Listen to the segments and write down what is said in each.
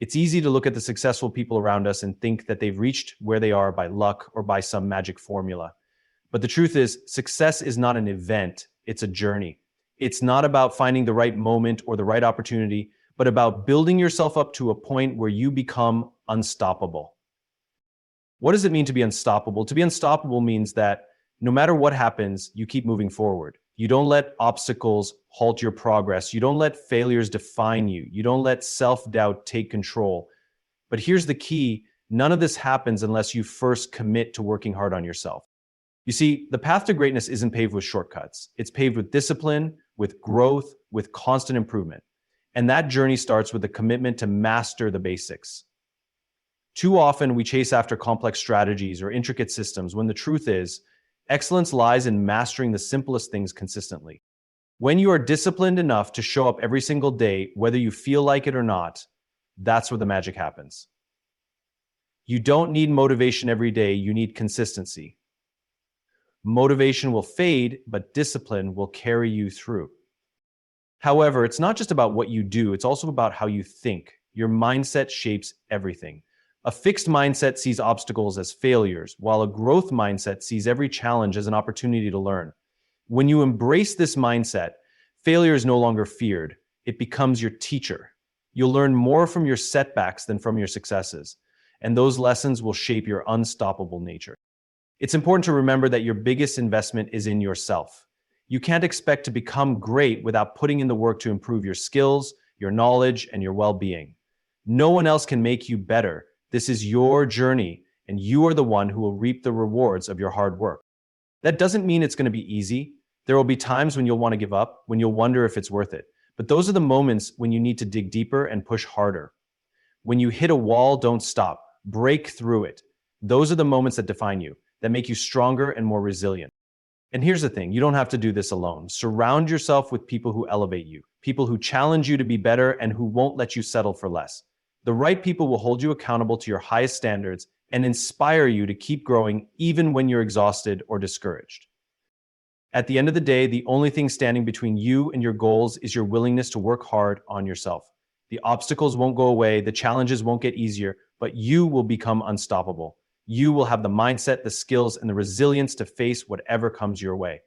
It's easy to look at the successful people around us and think that they've reached where they are by luck or by some magic formula. But the truth is, success is not an event, it's a journey. It's not about finding the right moment or the right opportunity, but about building yourself up to a point where you become unstoppable. What does it mean to be unstoppable? To be unstoppable means that no matter what happens, you keep moving forward. You don't let obstacles halt your progress. You don't let failures define you. You don't let self-doubt take control. But here's the key: none of this happens unless you first commit to working hard on yourself. You see, the path to greatness isn't paved with shortcuts. It's paved with discipline, with growth, with constant improvement. And that journey starts with a commitment to master the basics. Too often, we chase after complex strategies or intricate systems when the truth is, excellence lies in mastering the simplest things consistently. When you are disciplined enough to show up every single day, whether you feel like it or not, that's where the magic happens. You don't need motivation every day, you need consistency. Motivation will fade, but discipline will carry you through. However, it's not just about what you do, it's also about how you think. Your mindset shapes everything. A fixed mindset sees obstacles as failures, while a growth mindset sees every challenge as an opportunity to learn. When you embrace this mindset, failure is no longer feared. It becomes your teacher. You'll learn more from your setbacks than from your successes, and those lessons will shape your unstoppable nature. It's important to remember that your biggest investment is in yourself. You can't expect to become great without putting in the work to improve your skills, your knowledge, and your well-being. No one else can make you better. This is your journey, and you are the one who will reap the rewards of your hard work. That doesn't mean it's going to be easy. There will be times when you'll want to give up, when you'll wonder if it's worth it. But those are the moments when you need to dig deeper and push harder. When you hit a wall, don't stop. Break through it. Those are the moments that define you, that make you stronger and more resilient. And here's the thing, you don't have to do this alone. Surround yourself with people who elevate you, people who challenge you to be better and who won't let you settle for less. The right people will hold you accountable to your highest standards and inspire you to keep growing even when you're exhausted or discouraged. At the end of the day, the only thing standing between you and your goals is your willingness to work hard on yourself. The obstacles won't go away, the challenges won't get easier, but you will become unstoppable. You will have the mindset, the skills, and the resilience to face whatever comes your way.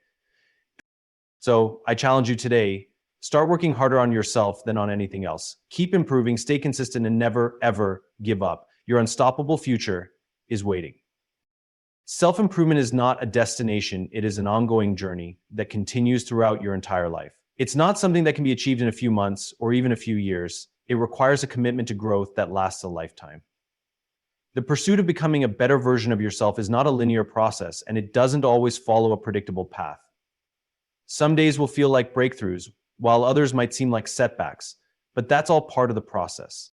So I challenge you today, start working harder on yourself than on anything else. Keep improving, stay consistent, and never, ever give up. Your unstoppable future is waiting. Self-improvement is not a destination, it is an ongoing journey that continues throughout your entire life. It's not something that can be achieved in a few months or even a few years. It requires a commitment to growth that lasts a lifetime. The pursuit of becoming a better version of yourself is not a linear process, and it doesn't always follow a predictable path. Some days will feel like breakthroughs, while others might seem like setbacks, but that's all part of the process.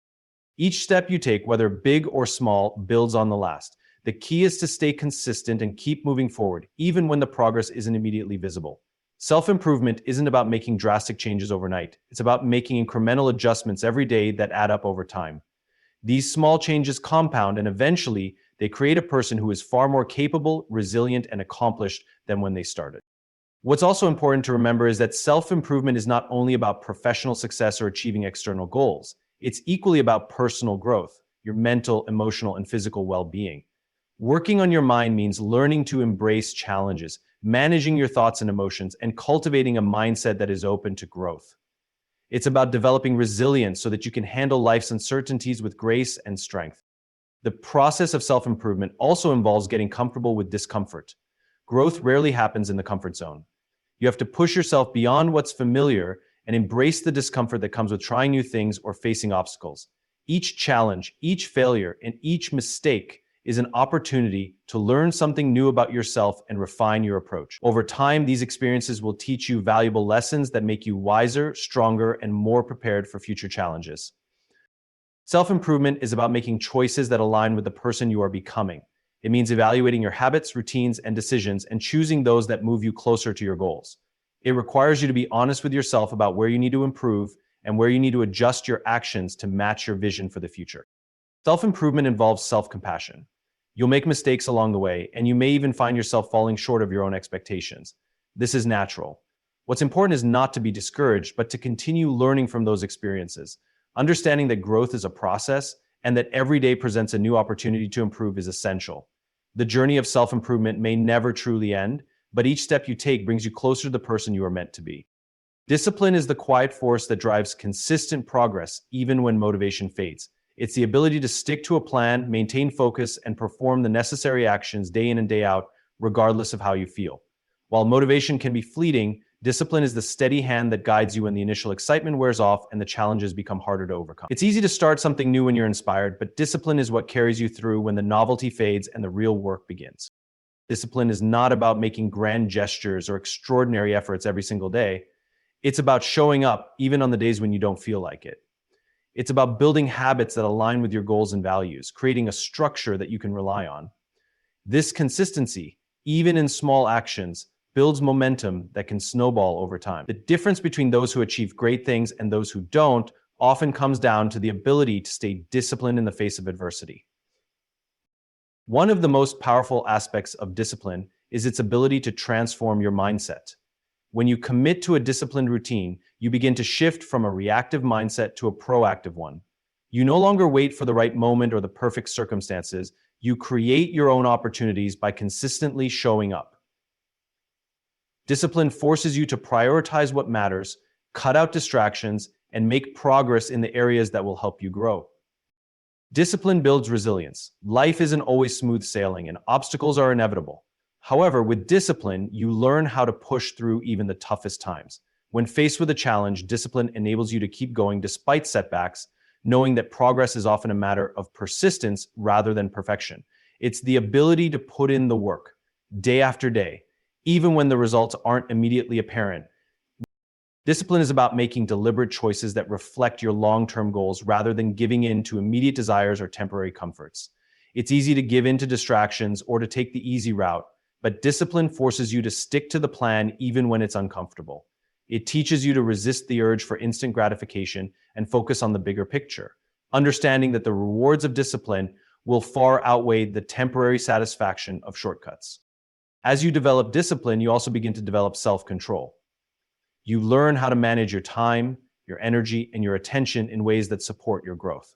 Each step you take, whether big or small, builds on the last. The key is to stay consistent and keep moving forward, even when the progress isn't immediately visible. Self-improvement isn't about making drastic changes overnight. It's about making incremental adjustments every day that add up over time. These small changes compound, and eventually they create a person who is far more capable, resilient, and accomplished than when they started. What's also important to remember is that self-improvement is not only about professional success or achieving external goals. It's equally about personal growth, your mental, emotional, and physical well-being. Working on your mind means learning to embrace challenges, managing your thoughts and emotions, and cultivating a mindset that is open to growth. It's about developing resilience so that you can handle life's uncertainties with grace and strength. The process of self-improvement also involves getting comfortable with discomfort. Growth rarely happens in the comfort zone. You have to push yourself beyond what's familiar and embrace the discomfort that comes with trying new things or facing obstacles. Each challenge, each failure, and each mistake is an opportunity to learn something new about yourself and refine your approach. Over time, these experiences will teach you valuable lessons that make you wiser, stronger, and more prepared for future challenges. Self-improvement is about making choices that align with the person you are becoming. It means evaluating your habits, routines, and decisions and choosing those that move you closer to your goals. It requires you to be honest with yourself about where you need to improve and where you need to adjust your actions to match your vision for the future. Self-improvement involves self-compassion. You'll make mistakes along the way, and you may even find yourself falling short of your own expectations. This is natural. What's important is not to be discouraged, but to continue learning from those experiences. Understanding that growth is a process and that every day presents a new opportunity to improve is essential. The journey of self-improvement may never truly end, but each step you take brings you closer to the person you are meant to be. Discipline is the quiet force that drives consistent progress even when motivation fades. It's the ability to stick to a plan, maintain focus, and perform the necessary actions day in and day out, regardless of how you feel. While motivation can be fleeting, discipline is the steady hand that guides you when the initial excitement wears off and the challenges become harder to overcome. It's easy to start something new when you're inspired, but discipline is what carries you through when the novelty fades and the real work begins. Discipline is not about making grand gestures or extraordinary efforts every single day. It's about showing up even on the days when you don't feel like it. It's about building habits that align with your goals and values, creating a structure that you can rely on. This consistency, even in small actions, builds momentum that can snowball over time. The difference between those who achieve great things and those who don't often comes down to the ability to stay disciplined in the face of adversity. One of the most powerful aspects of discipline is its ability to transform your mindset. When you commit to a disciplined routine, you begin to shift from a reactive mindset to a proactive one. You no longer wait for the right moment or the perfect circumstances. You create your own opportunities by consistently showing up. Discipline forces you to prioritize what matters, cut out distractions, and make progress in the areas that will help you grow. Discipline builds resilience. Life isn't always smooth sailing, and obstacles are inevitable. However, with discipline, you learn how to push through even the toughest times. When faced with a challenge, discipline enables you to keep going despite setbacks, knowing that progress is often a matter of persistence rather than perfection. It's the ability to put in the work, day after day, even when the results aren't immediately apparent. Discipline is about making deliberate choices that reflect your long-term goals rather than giving in to immediate desires or temporary comforts. It's easy to give in to distractions or to take the easy route, but discipline forces you to stick to the plan even when it's uncomfortable. It teaches you to resist the urge for instant gratification and focus on the bigger picture, understanding that the rewards of discipline will far outweigh the temporary satisfaction of shortcuts. As you develop discipline, you also begin to develop self-control. You learn how to manage your time, your energy, and your attention in ways that support your growth.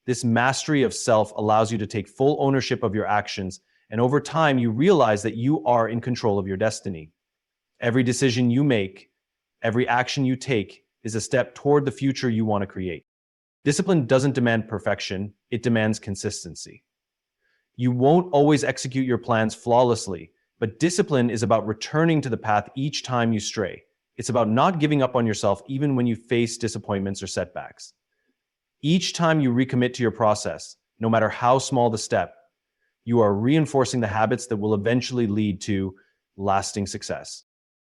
This mastery of self allows you to take full ownership of your actions, and over time, you realize that you are in control of your destiny. Every decision you make, every action you take, is a step toward the future you want to create. Discipline doesn't demand perfection, it demands consistency. You won't always execute your plans flawlessly, but discipline is about returning to the path each time you stray. It's about not giving up on yourself even when you face disappointments or setbacks. Each time you recommit to your process, no matter how small the step, you are reinforcing the habits that will eventually lead to lasting success.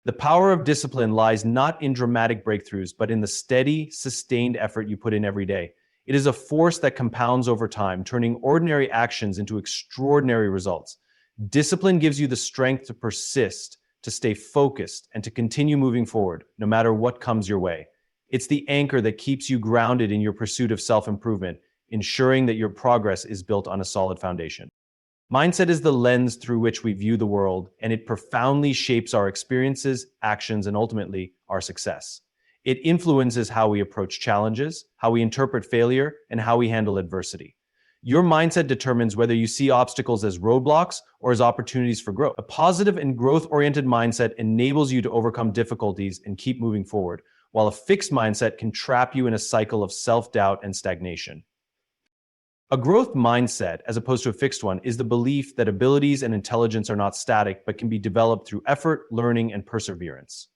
The power of discipline lies not in dramatic breakthroughs, but in the steady, sustained effort you put in every day. It is a force that compounds over time, turning ordinary actions into extraordinary results. Discipline gives you the strength to persist, to stay focused, and to continue moving forward, no matter what comes your way. It's the anchor that keeps you grounded in your pursuit of self-improvement, ensuring that your progress is built on a solid foundation. Mindset is the lens through which we view the world, and it profoundly shapes our experiences, actions, and ultimately, our success. It influences how we approach challenges, how we interpret failure, and how we handle adversity. Your mindset determines whether you see obstacles as roadblocks or as opportunities for growth. A positive and growth-oriented mindset enables you to overcome difficulties and keep moving forward, while a fixed mindset can trap you in a cycle of self-doubt and stagnation. A growth mindset, as opposed to a fixed one, is the belief that abilities and intelligence are not static, but can be developed through effort, learning, and perseverance.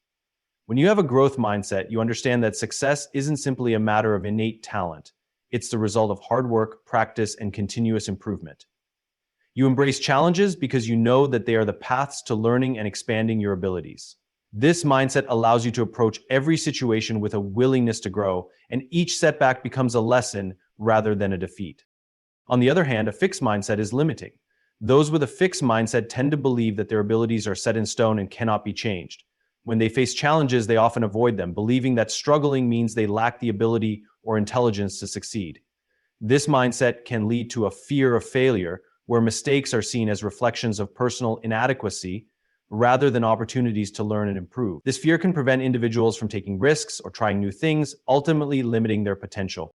When you have a growth mindset, you understand that success isn't simply a matter of innate talent. It's the result of hard work, practice, and continuous improvement. You embrace challenges because you know that they are the paths to learning and expanding your abilities. This mindset allows you to approach every situation with a willingness to grow, and each setback becomes a lesson rather than a defeat. On the other hand, a fixed mindset is limiting. Those with a fixed mindset tend to believe that their abilities are set in stone and cannot be changed. When they face challenges, they often avoid them, believing that struggling means they lack the ability or intelligence to succeed. This mindset can lead to a fear of failure, where mistakes are seen as reflections of personal inadequacy rather than opportunities to learn and improve. This fear can prevent individuals from taking risks or trying new things, ultimately limiting their potential.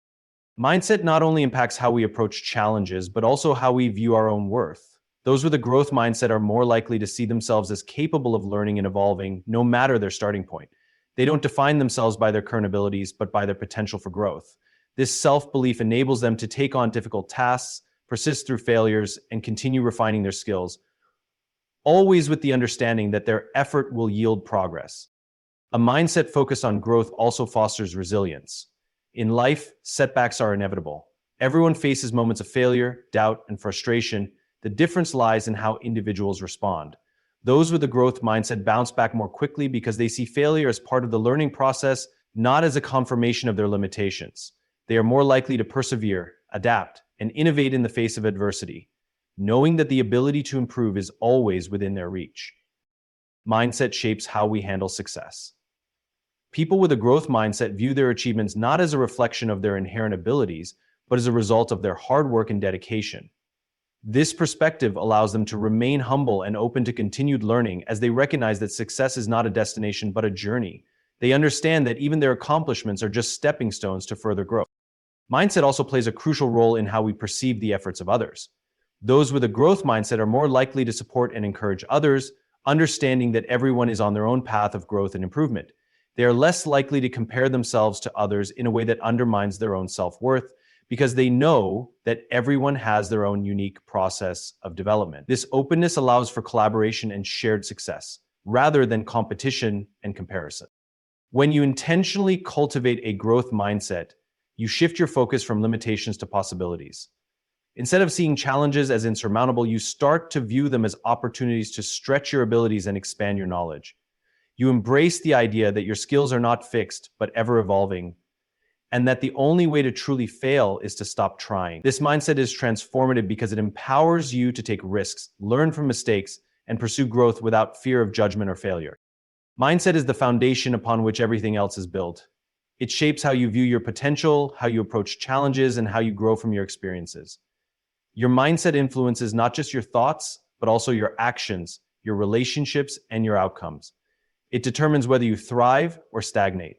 Mindset not only impacts how we approach challenges, but also how we view our own worth. Those with a growth mindset are more likely to see themselves as capable of learning and evolving, no matter their starting point. They don't define themselves by their current abilities, but by their potential for growth. This self-belief enables them to take on difficult tasks, persist through failures, and continue refining their skills, always with the understanding that their effort will yield progress. A mindset focused on growth also fosters resilience. In life, setbacks are inevitable. Everyone faces moments of failure, doubt, and frustration. The difference lies in how individuals respond. Those with a growth mindset bounce back more quickly because they see failure as part of the learning process, not as a confirmation of their limitations. They are more likely to persevere, adapt, and innovate in the face of adversity, knowing that the ability to improve is always within their reach. Mindset shapes how we handle success. People with a growth mindset view their achievements not as a reflection of their inherent abilities, but as a result of their hard work and dedication. This perspective allows them to remain humble and open to continued learning, as they recognize that success is not a destination but a journey. They understand that even their accomplishments are just stepping stones to further growth. Mindset also plays a crucial role in how we perceive the efforts of others. Those with a growth mindset are more likely to support and encourage others, understanding that everyone is on their own path of growth and improvement. They are less likely to compare themselves to others in a way that undermines their own self-worth, because they know that everyone has their own unique process of development. This openness allows for collaboration and shared success, rather than competition and comparison. When you intentionally cultivate a growth mindset, you shift your focus from limitations to possibilities. Instead of seeing challenges as insurmountable, you start to view them as opportunities to stretch your abilities and expand your knowledge. You embrace the idea that your skills are not fixed, but ever evolving, and that the only way to truly fail is to stop trying. This mindset is transformative because it empowers you to take risks, learn from mistakes, and pursue growth without fear of judgment or failure. Mindset is the foundation upon which everything else is built. It shapes how you view your potential, how you approach challenges, and how you grow from your experiences. Your mindset influences not just your thoughts, but also your actions, your relationships, and your outcomes. It determines whether you thrive or stagnate.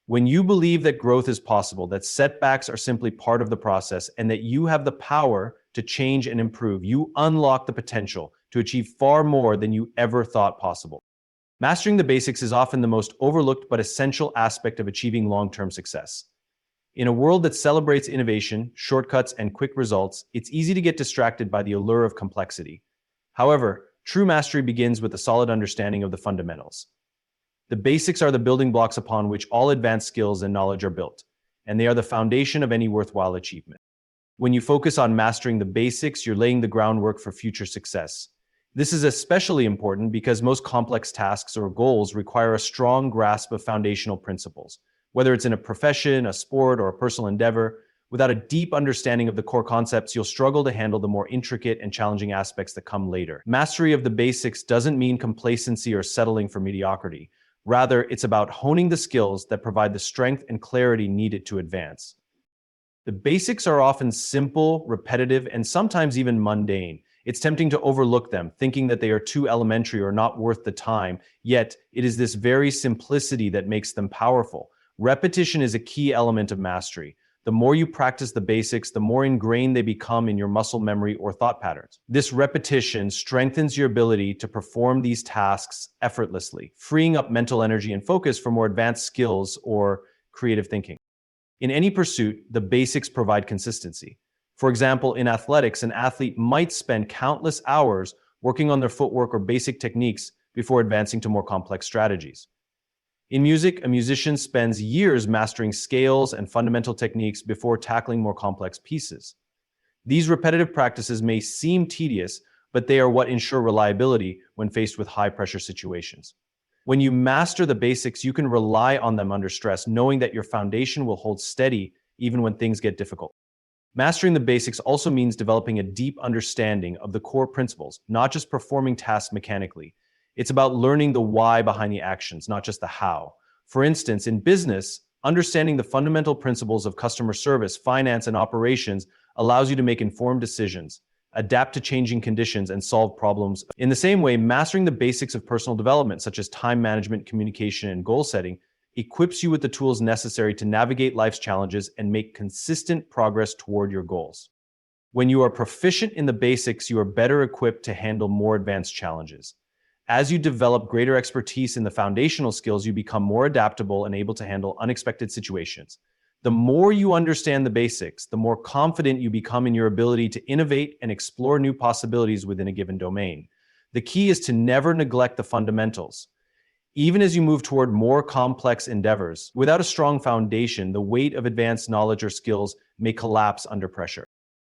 When you believe that growth is possible, that setbacks are simply part of the process, and that you have the power to change and improve, you unlock the potential to achieve far more than you ever thought possible. Mastering the basics is often the most overlooked but essential aspect of achieving long-term success. In a world that celebrates innovation, shortcuts, and quick results, it's easy to get distracted by the allure of complexity. However, true mastery begins with a solid understanding of the fundamentals. The basics are the building blocks upon which all advanced skills and knowledge are built, and they are the foundation of any worthwhile achievement. When you focus on mastering the basics, you're laying the groundwork for future success. This is especially important because most complex tasks or goals require a strong grasp of foundational principles. Whether it's in a profession, a sport, or a personal endeavor, without a deep understanding of the core concepts, you'll struggle to handle the more intricate and challenging aspects that come later. Mastery of the basics doesn't mean complacency or settling for mediocrity. Rather, it's about honing the skills that provide the strength and clarity needed to advance. The basics are often simple, repetitive, and sometimes even mundane. It's tempting to overlook them, thinking that they are too elementary or not worth the time, yet it is this very simplicity that makes them powerful. Repetition is a key element of mastery. The more you practice the basics, the more ingrained they become in your muscle memory or thought patterns. This repetition strengthens your ability to perform these tasks effortlessly, freeing up mental energy and focus for more advanced skills or creative thinking. In any pursuit, the basics provide consistency. For example, in athletics, an athlete might spend countless hours working on their footwork or basic techniques before advancing to more complex strategies. In music, a musician spends years mastering scales and fundamental techniques before tackling more complex pieces. These repetitive practices may seem tedious, but they are what ensure reliability when faced with high-pressure situations. When you master the basics, you can rely on them under stress, knowing that your foundation will hold steady even when things get difficult. Mastering the basics also means developing a deep understanding of the core principles, not just performing tasks mechanically. It's about learning the why behind the actions, not just the how. For instance, in business, understanding the fundamental principles of customer service, finance, and operations allows you to make informed decisions. adapt to changing conditions, and solve problems. In the same way, mastering the basics of personal development, such as time management, communication, and goal setting, equips you with the tools necessary to navigate life's challenges and make consistent progress toward your goals. When you are proficient in the basics, you are better equipped to handle more advanced challenges. As you develop greater expertise in the foundational skills, you become more adaptable and able to handle unexpected situations. The more you understand the basics, the more confident you become in your ability to innovate and explore new possibilities within a given domain. The key is to never neglect the fundamentals. Even as you move toward more complex endeavors, without a strong foundation, the weight of advanced knowledge or skills may collapse under pressure.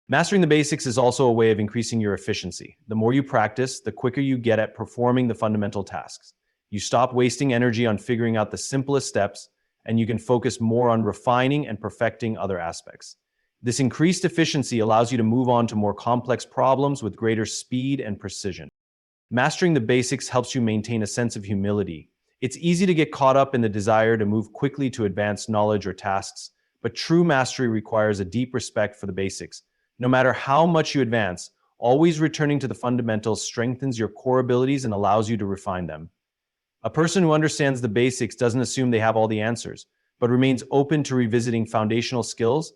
Mastering the basics is also a way of increasing your efficiency. The more you practice, the quicker you get at performing the fundamental tasks. You stop wasting energy on figuring out the simplest steps, and you can focus more on refining and perfecting other aspects. This increased efficiency allows you to move on to more complex problems with greater speed and precision. Mastering the basics helps you maintain a sense of humility. It's easy to get caught up in the desire to move quickly to advanced knowledge or tasks, but true mastery requires a deep respect for the basics. No matter how much you advance, always returning to the fundamentals strengthens your core abilities and allows you to refine them. A person who understands the basics doesn't assume they have all the answers, but remains open to revisiting foundational skills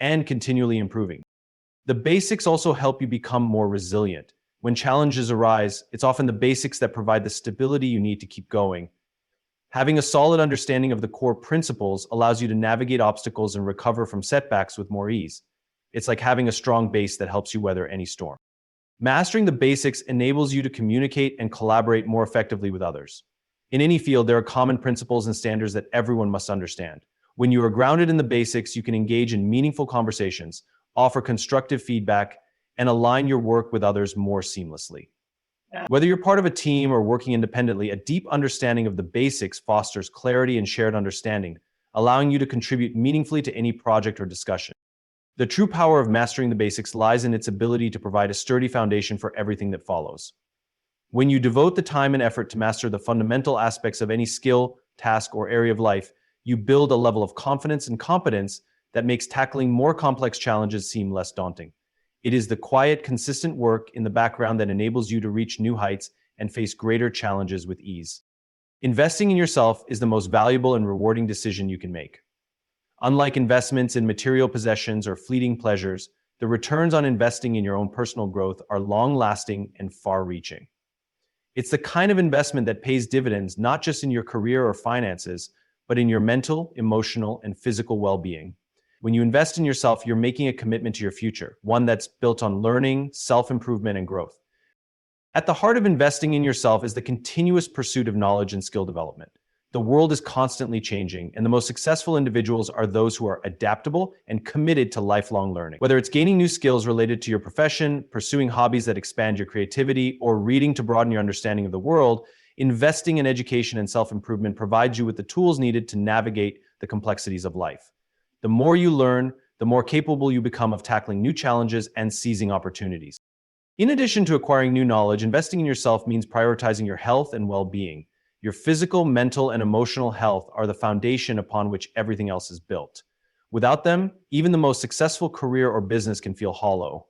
and continually improving. The basics also help you become more resilient. When challenges arise, it's often the basics that provide the stability you need to keep going. Having a solid understanding of the core principles allows you to navigate obstacles and recover from setbacks with more ease. It's like having a strong base that helps you weather any storm. Mastering the basics enables you to communicate and collaborate more effectively with others. In any field, there are common principles and standards that everyone must understand. When you are grounded in the basics, you can engage in meaningful conversations, offer constructive feedback, and align your work with others more seamlessly. Whether you're part of a team or working independently, a deep understanding of the basics fosters clarity and shared understanding, allowing you to contribute meaningfully to any project or discussion. The true power of mastering the basics lies in its ability to provide a sturdy foundation for everything that follows. When you devote the time and effort to master the fundamental aspects of any skill, task, or area of life, you build a level of confidence and competence that makes tackling more complex challenges seem less daunting. It is the quiet, consistent work in the background that enables you to reach new heights and face greater challenges with ease. Investing in yourself is the most valuable and rewarding decision you can make. Unlike investments in material possessions or fleeting pleasures, the returns on investing in your own personal growth are long-lasting and far-reaching. It's the kind of investment that pays dividends not just in your career or finances, but in your mental, emotional, and physical well-being. When you invest in yourself, you're making a commitment to your future, one that's built on learning, self-improvement, and growth. At the heart of investing in yourself is the continuous pursuit of knowledge and skill development. The world is constantly changing, and the most successful individuals are those who are adaptable and committed to lifelong learning. Whether it's gaining new skills related to your profession, pursuing hobbies that expand your creativity, or reading to broaden your understanding of the world, investing in education and self-improvement provides you with the tools needed to navigate the complexities of life. The more you learn, the more capable you become of tackling new challenges and seizing opportunities. In addition to acquiring new knowledge, investing in yourself means prioritizing your health and well-being. Your physical, mental, and emotional health are the foundation upon which everything else is built. Without them, even the most successful career or business can feel hollow.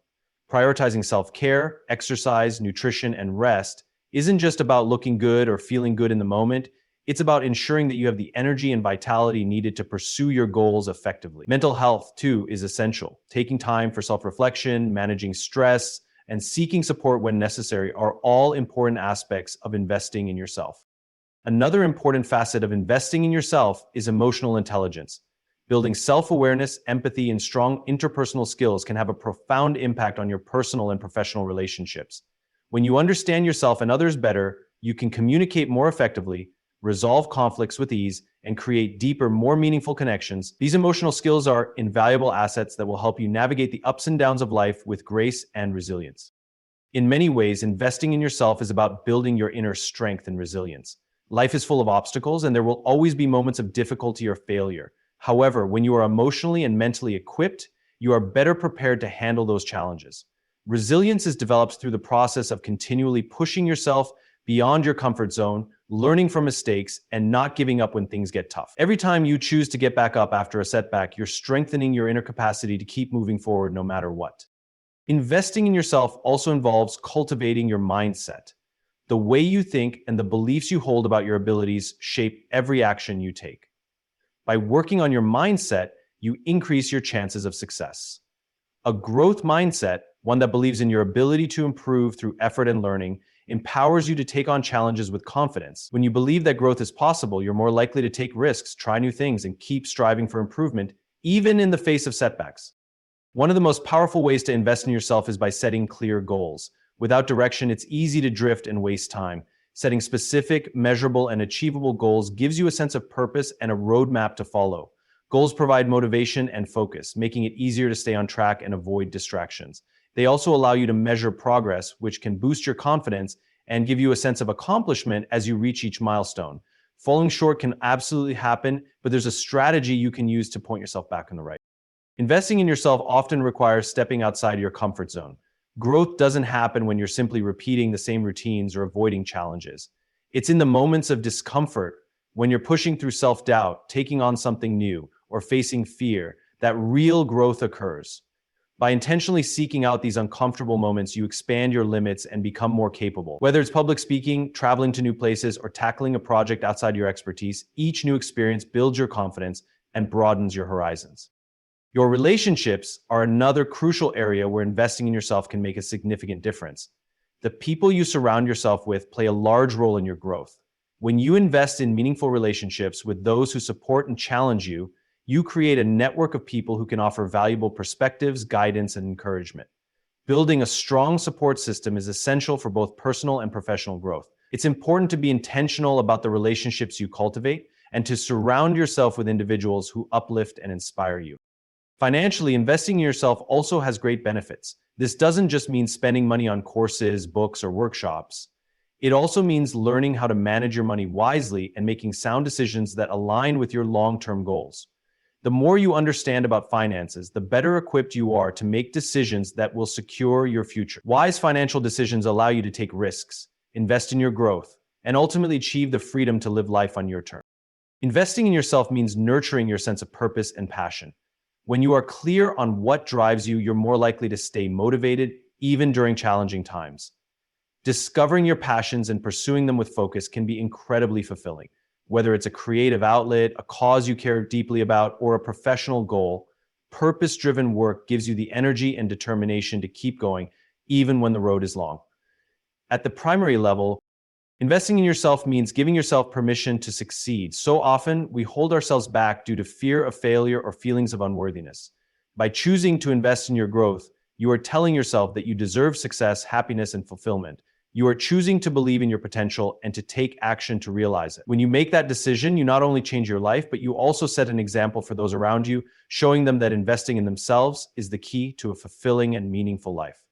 Prioritizing self-care, exercise, nutrition, and rest isn't just about looking good or feeling good in the moment. It's about ensuring that you have the energy and vitality needed to pursue your goals effectively. Mental health, too, is essential. Taking time for self-reflection, managing stress, and seeking support when necessary are all important aspects of investing in yourself. Another important facet of investing in yourself is emotional intelligence. Building self-awareness, empathy, and strong interpersonal skills can have a profound impact on your personal and professional relationships. When you understand yourself and others better, you can communicate more effectively, resolve conflicts with ease, and create deeper, more meaningful connections. These emotional skills are invaluable assets that will help you navigate the ups and downs of life with grace and resilience. In many ways, investing in yourself is about building your inner strength and resilience. Life is full of obstacles, and there will always be moments of difficulty or failure. However, when you are emotionally and mentally equipped, you are better prepared to handle those challenges. Resilience is developed through the process of continually pushing yourself beyond your comfort zone, learning from mistakes, and not giving up when things get tough. Every time you choose to get back up after a setback, you're strengthening your inner capacity to keep moving forward no matter what. Investing in yourself also involves cultivating your mindset. The way you think and the beliefs you hold about your abilities shape every action you take. By working on your mindset, you increase your chances of success. A growth mindset, one that believes in your ability to improve through effort and learning, empowers you to take on challenges with confidence. When you believe that growth is possible, you're more likely to take risks, try new things, and keep striving for improvement, even in the face of setbacks. One of the most powerful ways to invest in yourself is by setting clear goals. Without direction, it's easy to drift and waste time. Setting specific, measurable, and achievable goals gives you a sense of purpose and a roadmap to follow. Goals provide motivation and focus, making it easier to stay on track and avoid distractions. They also allow you to measure progress, which can boost your confidence and give you a sense of accomplishment as you reach each milestone. Falling short can absolutely happen, but there's a strategy you can use to point yourself back on the right. Investing in yourself often requires stepping outside your comfort zone. Growth doesn't happen when you're simply repeating the same routines or avoiding challenges. It's in the moments of discomfort, when you're pushing through self-doubt, taking on something new, or facing fear, that real growth occurs. By intentionally seeking out these uncomfortable moments, you expand your limits and become more capable. Whether it's public speaking, traveling to new places, or tackling a project outside your expertise, each new experience builds your confidence and broadens your horizons. Your relationships are another crucial area where investing in yourself can make a significant difference. The people you surround yourself with play a large role in your growth. When you invest in meaningful relationships with those who support and challenge you, you create a network of people who can offer valuable perspectives, guidance, and encouragement. Building a strong support system is essential for both personal and professional growth. It's important to be intentional about the relationships you cultivate and to surround yourself with individuals who uplift and inspire you. Financially, investing in yourself also has great benefits. This doesn't just mean spending money on courses, books, or workshops. It also means learning how to manage your money wisely and making sound decisions that align with your long-term goals. The more you understand about finances, the better equipped you are to make decisions that will secure your future. Wise financial decisions allow you to take risks, invest in your growth, and ultimately achieve the freedom to live life on your terms. Investing in yourself means nurturing your sense of purpose and passion. When you are clear on what drives you, you're more likely to stay motivated, even during challenging times. Discovering your passions and pursuing them with focus can be incredibly fulfilling. Whether it's a creative outlet, a cause you care deeply about, or a professional goal, purpose-driven work gives you the energy and determination to keep going, even when the road is long. At the primary level, investing in yourself means giving yourself permission to succeed. So often, we hold ourselves back due to fear of failure or feelings of unworthiness. By choosing to invest in your growth, you are telling yourself that you deserve success, happiness, and fulfillment. You are choosing to believe in your potential and to take action to realize it. When you make that decision, you not only change your life, but you also set an example for those around you, showing them that investing in themselves is the key to a fulfilling and meaningful life.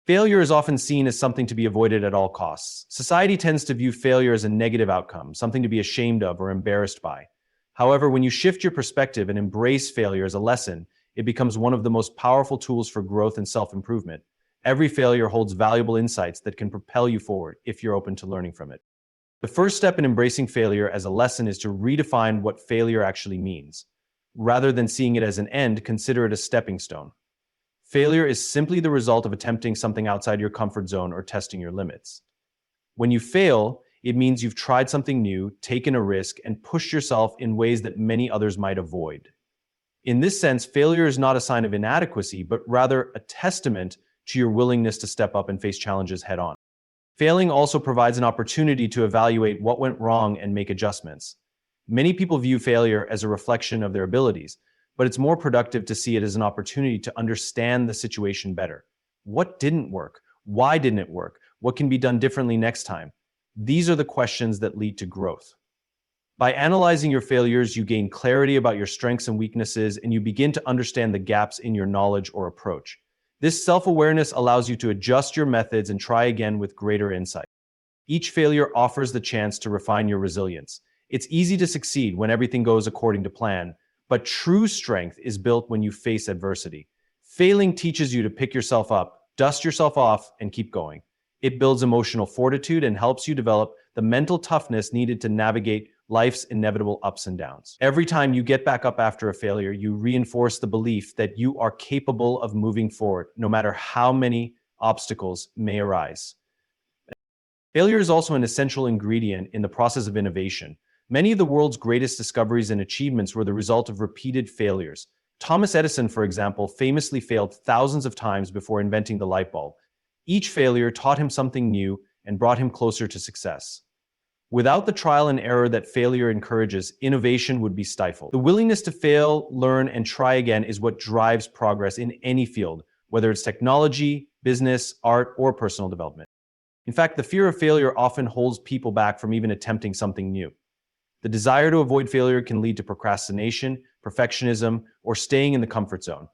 Failure is often seen as something to be avoided at all costs. Society tends to view failure as a negative outcome, something to be ashamed of or embarrassed by. However, when you shift your perspective and embrace failure as a lesson, it becomes one of the most powerful tools for growth and self-improvement. Every failure holds valuable insights that can propel you forward if you're open to learning from it. The first step in embracing failure as a lesson is to redefine what failure actually means. Rather than seeing it as an end, consider it a stepping stone. Failure is simply the result of attempting something outside your comfort zone or testing your limits. When you fail, it means you've tried something new, taken a risk, and pushed yourself in ways that many others might avoid. In this sense, failure is not a sign of inadequacy, but rather a testament to your willingness to step up and face challenges head on. Failing also provides an opportunity to evaluate what went wrong and make adjustments. Many people view failure as a reflection of their abilities, but it's more productive to see it as an opportunity to understand the situation better. What didn't work? Why didn't it work? What can be done differently next time? These are the questions that lead to growth. By analyzing your failures, you gain clarity about your strengths and weaknesses, and you begin to understand the gaps in your knowledge or approach. This self-awareness allows you to adjust your methods and try again with greater insight. Each failure offers the chance to refine your resilience. It's easy to succeed when everything goes according to plan, but true strength is built when you face adversity. Failing teaches you to pick yourself up, dust yourself off, and keep going. It builds emotional fortitude and helps you develop the mental toughness needed to navigate life's inevitable ups and downs. Every time you get back up after a failure, you reinforce the belief that you are capable of moving forward, no matter how many obstacles may arise. Failure is also an essential ingredient in the process of innovation. Many of the world's greatest discoveries and achievements were the result of repeated failures. Thomas Edison, for example, famously failed thousands of times before inventing the light bulb. Each failure taught him something new and brought him closer to success. Without the trial and error that failure encourages, innovation would be stifled. The willingness to fail, learn, and try again is what drives progress in any field, whether it's technology, business, art, or personal development. In fact, the fear of failure often holds people back from even attempting something new. The desire to avoid failure can lead to procrastination, perfectionism, or staying in the comfort zone.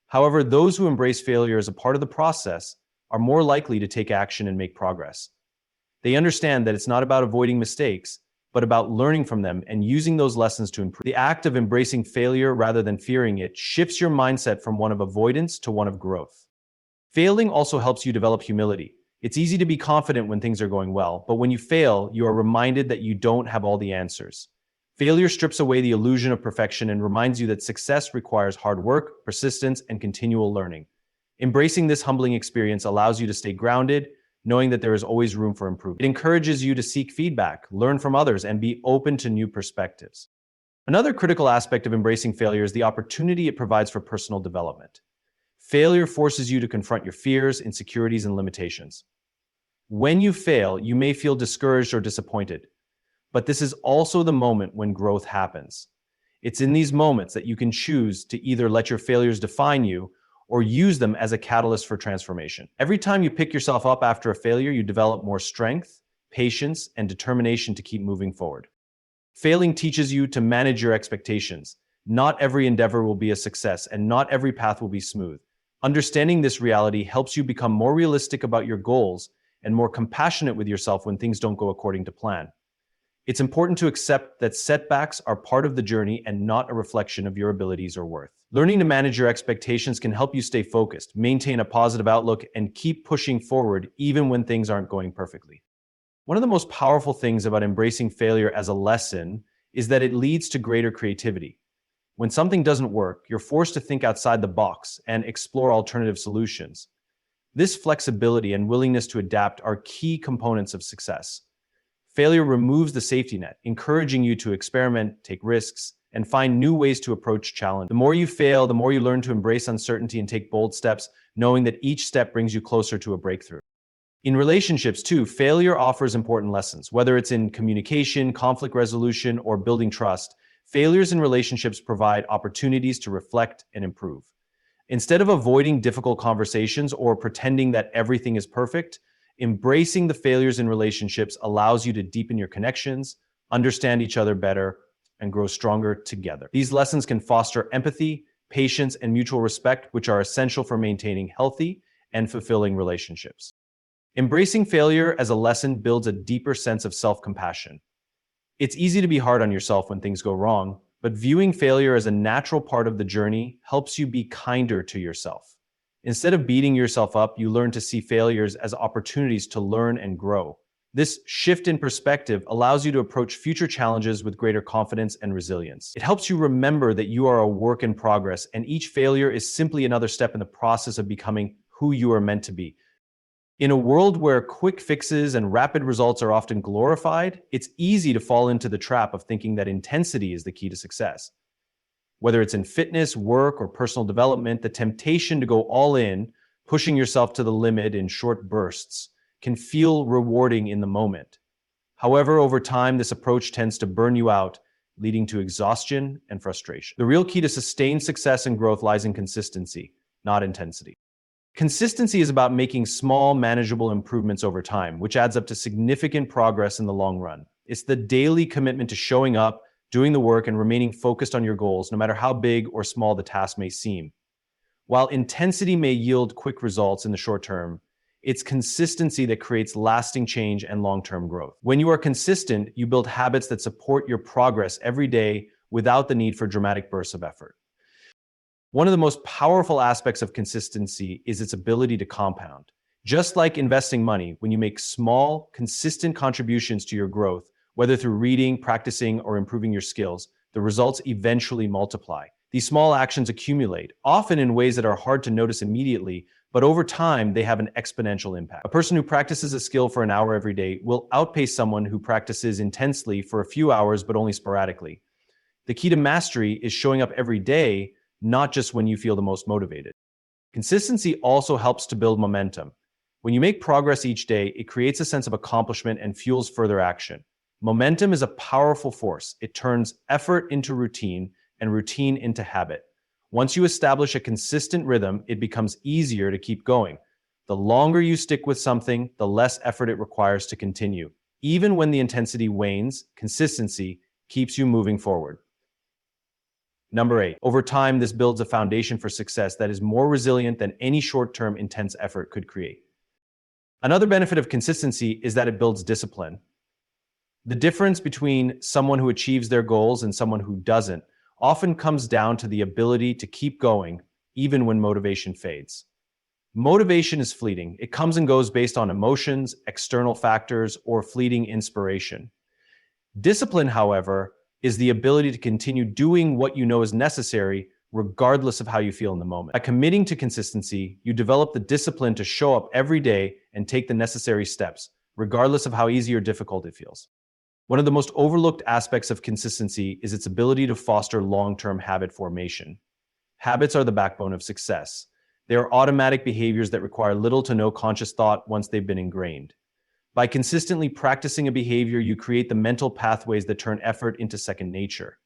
However, those who embrace failure as a part of the process are more likely to take action and make progress. They understand that it's not about avoiding mistakes, but about learning from them and using those lessons to improve. The act of embracing failure rather than fearing it shifts your mindset from one of avoidance to one of growth. Failing also helps you develop humility. It's easy to be confident when things are going well, but when you fail, you are reminded that you don't have all the answers. Failure strips away the illusion of perfection and reminds you that success requires hard work, persistence, and continual learning. Embracing this humbling experience allows you to stay grounded, knowing that there is always room for improvement. It encourages you to seek feedback, learn from others, and be open to new perspectives. Another critical aspect of embracing failure is the opportunity it provides for personal development. Failure forces you to confront your fears, insecurities, and limitations. When you fail, you may feel discouraged or disappointed, but this is also the moment when growth happens. It's in these moments that you can choose to either let your failures define you or use them as a catalyst for transformation. Every time you pick yourself up after a failure, you develop more strength, patience, and determination to keep moving forward. Failing teaches you to manage your expectations. Not every endeavor will be a success, and not every path will be smooth. Understanding this reality helps you become more realistic about your goals and more compassionate with yourself when things don't go according to plan. It's important to accept that setbacks are part of the journey and not a reflection of your abilities or worth. Learning to manage your expectations can help you stay focused, maintain a positive outlook, and keep pushing forward even when things aren't going perfectly. One of the most powerful things about embracing failure as a lesson is that it leads to greater creativity. When something doesn't work, you're forced to think outside the box and explore alternative solutions. This flexibility and willingness to adapt are key components of success. Failure removes the safety net, encouraging you to experiment, take risks, and find new ways to approach challenge. The more you fail, the more you learn to embrace uncertainty and take bold steps, knowing that each step brings you closer to a breakthrough. In relationships too, failure offers important lessons. Whether it's in communication, conflict resolution, or building trust, failures in relationships provide opportunities to reflect and improve. Instead of avoiding difficult conversations or pretending that everything is perfect, embracing the failures in relationships allows you to deepen your connections, understand each other better, and grow stronger together. These lessons can foster empathy, patience, and mutual respect, which are essential for maintaining healthy and fulfilling relationships. Embracing failure as a lesson builds a deeper sense of self-compassion. It's easy to be hard on yourself when things go wrong, but viewing failure as a natural part of the journey helps you be kinder to yourself. Instead of beating yourself up, you learn to see failures as opportunities to learn and grow. This shift in perspective allows you to approach future challenges with greater confidence and resilience. It helps you remember that you are a work in progress, and each failure is simply another step in the process of becoming who you are meant to be. In a world where quick fixes and rapid results are often glorified, it's easy to fall into the trap of thinking that intensity is the key to success. Whether it's in fitness, work, or personal development, the temptation to go all in, pushing yourself to the limit in short bursts, can feel rewarding in the moment. However, over time, this approach tends to burn you out, leading to exhaustion and frustration. The real key to sustained success and growth lies in consistency, not intensity. Consistency is about making small, manageable improvements over time, which adds up to significant progress in the long run. It's the daily commitment to showing up, doing the work, and remaining focused on your goals, no matter how big or small the task may seem. While intensity may yield quick results in the short term, it's consistency that creates lasting change and long-term growth. When you are consistent, you build habits that support your progress every day without the need for dramatic bursts of effort. One of the most powerful aspects of consistency is its ability to compound. Just like investing money, when you make small, consistent contributions to your growth, Whether through reading, practicing, or improving your skills, the results eventually multiply. These small actions accumulate, often in ways that are hard to notice immediately, but over time, they have an exponential impact. A person who practices a skill for an hour every day will outpace someone who practices intensely for a few hours but only sporadically. The key to mastery is showing up every day, not just when you feel the most motivated. Consistency also helps to build momentum. When you make progress each day, it creates a sense of accomplishment and fuels further action. Momentum is a powerful force. It turns effort into routine and routine into habit. Once you establish a consistent rhythm, it becomes easier to keep going. The longer you stick with something, the less effort it requires to continue. Even when the intensity wanes, consistency keeps you moving forward. Number 8, over time, this builds a foundation for success that is more resilient than any short-term intense effort could create. Another benefit of consistency is that it builds discipline. The difference between someone who achieves their goals and someone who doesn't often comes down to the ability to keep going even when motivation fades. Motivation is fleeting. It comes and goes based on emotions, external factors, or fleeting inspiration. Discipline, however, is the ability to continue doing what you know is necessary regardless of how you feel in the moment. By committing to consistency, you develop the discipline to show up every day and take the necessary steps, regardless of how easy or difficult it feels. One of the most overlooked aspects of consistency is its ability to foster long-term habit formation. Habits are the backbone of success. They are automatic behaviors that require little to no conscious thought once they've been ingrained. By consistently practicing a behavior, you create the mental pathways that turn effort into second nature.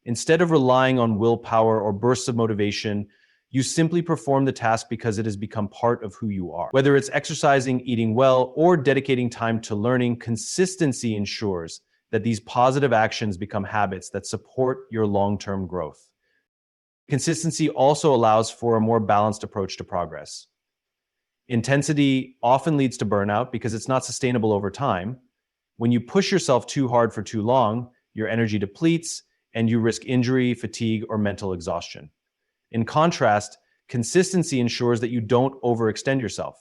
Instead of relying on willpower or bursts of motivation, you simply perform the task because it has become part of who you are. Whether it's exercising, eating well, or dedicating time to learning, consistency ensures that these positive actions become habits that support your long-term growth. Consistency also allows for a more balanced approach to progress. Intensity often leads to burnout because it's not sustainable over time. When you push yourself too hard for too long, your energy depletes and you risk injury, fatigue, or mental exhaustion. In contrast, consistency ensures that you don't overextend yourself.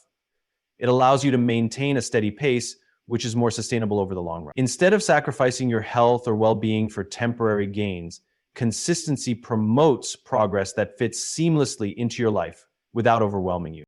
It allows you to maintain a steady pace, which is more sustainable over the long run. Instead of sacrificing your health or well-being for temporary gains, consistency promotes progress that fits seamlessly into your life without overwhelming you.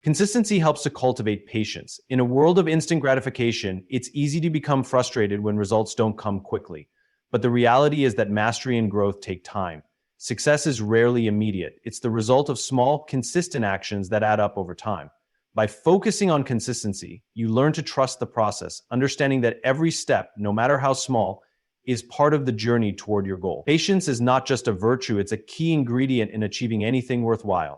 Consistency helps to cultivate patience. In a world of instant gratification, it's easy to become frustrated when results don't come quickly. But the reality is that mastery and growth take time. Success is rarely immediate. It's the result of small, consistent actions that add up over time. By focusing on consistency, you learn to trust the process, understanding that every step, no matter how small, is part of the journey toward your goal. Patience is not just a virtue, it's a key ingredient in achieving anything worthwhile.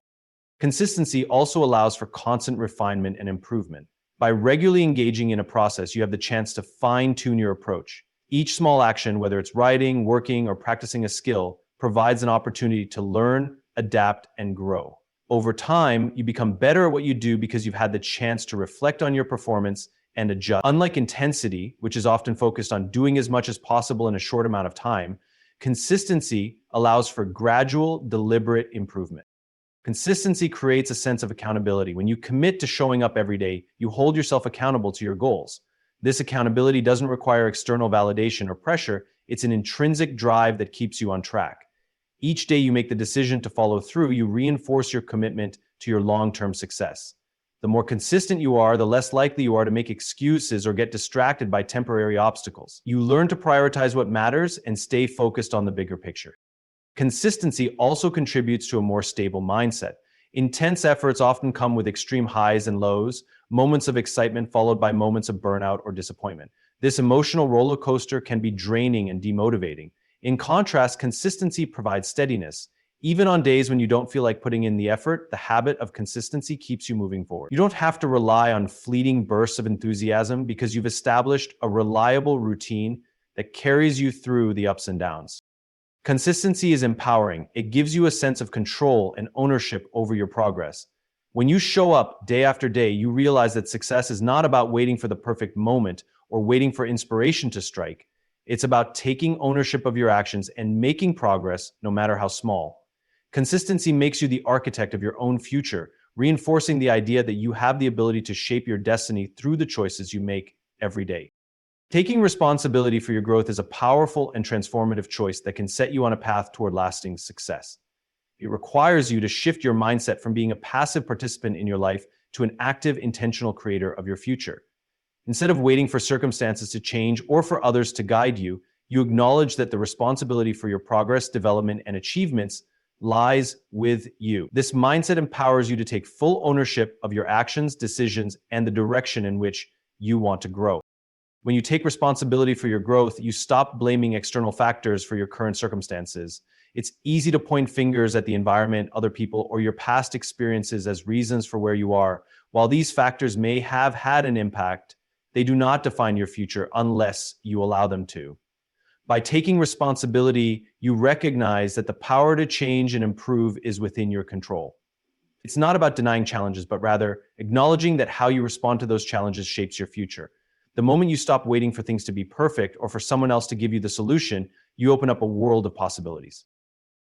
Consistency also allows for constant refinement and improvement. By regularly engaging in a process, you have the chance to fine-tune your approach. Each small action, whether it's writing, working, or practicing a skill, provides an opportunity to learn, adapt, and grow. Over time, you become better at what you do because you've had the chance to reflect on your performance and adjust. Unlike intensity, which is often focused on doing as much as possible in a short amount of time, consistency allows for gradual, deliberate improvement. Consistency creates a sense of accountability. When you commit to showing up every day, you hold yourself accountable to your goals. This accountability doesn't require external validation or pressure. It's an intrinsic drive that keeps you on track. Each day you make the decision to follow through, you reinforce your commitment to your long-term success. The more consistent you are, the less likely you are to make excuses or get distracted by temporary obstacles. You learn to prioritize what matters and stay focused on the bigger picture. Consistency also contributes to a more stable mindset. Intense efforts often come with extreme highs and lows, moments of excitement followed by moments of burnout or disappointment. This emotional roller coaster can be draining and demotivating. In contrast, consistency provides steadiness. Even on days when you don't feel like putting in the effort, the habit of consistency keeps you moving forward. You don't have to rely on fleeting bursts of enthusiasm because you've established a reliable routine that carries you through the ups and downs. Consistency is empowering. It gives you a sense of control and ownership over your progress. When you show up day after day, you realize that success is not about waiting for the perfect moment or waiting for inspiration to strike. It's about taking ownership of your actions and making progress, no matter how small. Consistency makes you the architect of your own future, reinforcing the idea that you have the ability to shape your destiny through the choices you make every day. Taking responsibility for your growth is a powerful and transformative choice that can set you on a path toward lasting success. It requires you to shift your mindset from being a passive participant in your life to an active, intentional creator of your future. Instead of waiting for circumstances to change or for others to guide you, you acknowledge that the responsibility for your progress, development, and achievements lies with you. This mindset empowers you to take full ownership of your actions, decisions, and the direction in which you want to grow. When you take responsibility for your growth, you stop blaming external factors for your current circumstances. It's easy to point fingers at the environment, other people, or your past experiences as reasons for where you are. While these factors may have had an impact, they do not define your future unless you allow them to. By taking responsibility, you recognize that the power to change and improve is within your control. It's not about denying challenges, but rather acknowledging that how you respond to those challenges shapes your future. The moment you stop waiting for things to be perfect or for someone else to give you the solution, you open up a world of possibilities.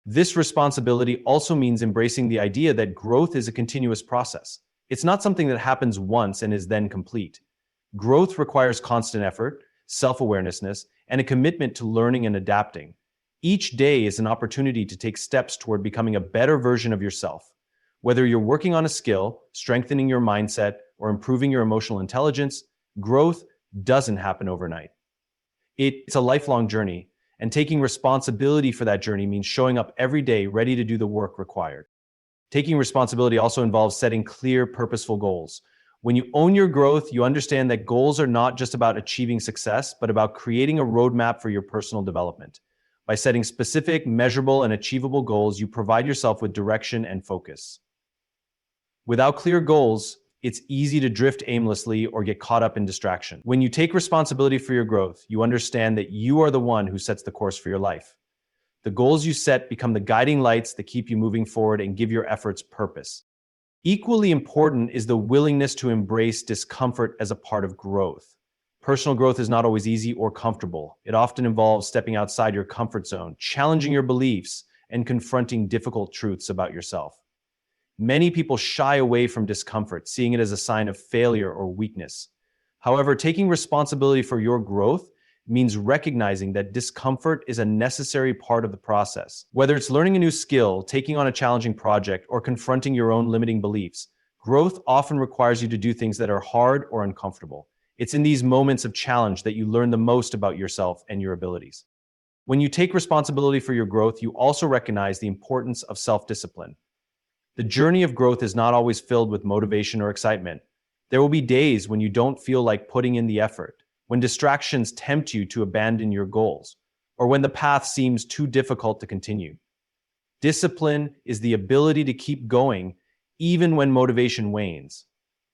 This responsibility also means embracing the idea that growth is a continuous process. It's not something that happens once and is then complete. Growth requires constant effort, self-awareness, and a commitment to learning and adapting. Each day is an opportunity to take steps toward becoming a better version of yourself. Whether you're working on a skill, strengthening your mindset, or improving your emotional intelligence, growth doesn't happen overnight. It's a lifelong journey, and taking responsibility for that journey means showing up every day ready to do the work required. Taking responsibility also involves setting clear, purposeful goals. When you own your growth, you understand that goals are not just about achieving success, but about creating a roadmap for your personal development. By setting specific, measurable, and achievable goals, you provide yourself with direction and focus. Without clear goals, it's easy to drift aimlessly or get caught up in distraction. When you take responsibility for your growth, you understand that you are the one who sets the course for your life. The goals you set become the guiding lights that keep you moving forward and give your efforts purpose. Equally important is the willingness to embrace discomfort as a part of growth. Personal growth is not always easy or comfortable. It often involves stepping outside your comfort zone, challenging your beliefs, and confronting difficult truths about yourself. Many people shy away from discomfort, seeing it as a sign of failure or weakness. However, taking responsibility for your growth means recognizing that discomfort is a necessary part of the process. Whether it's learning a new skill, taking on a challenging project, or confronting your own limiting beliefs, growth often requires you to do things that are hard or uncomfortable. It's in these moments of challenge that you learn the most about yourself and your abilities. When you take responsibility for your growth, you also recognize the importance of self-discipline. The journey of growth is not always filled with motivation or excitement. There will be days when you don't feel like putting in the effort, when distractions tempt you to abandon your goals, or when the path seems too difficult to continue. Discipline is the ability to keep going even when motivation wanes.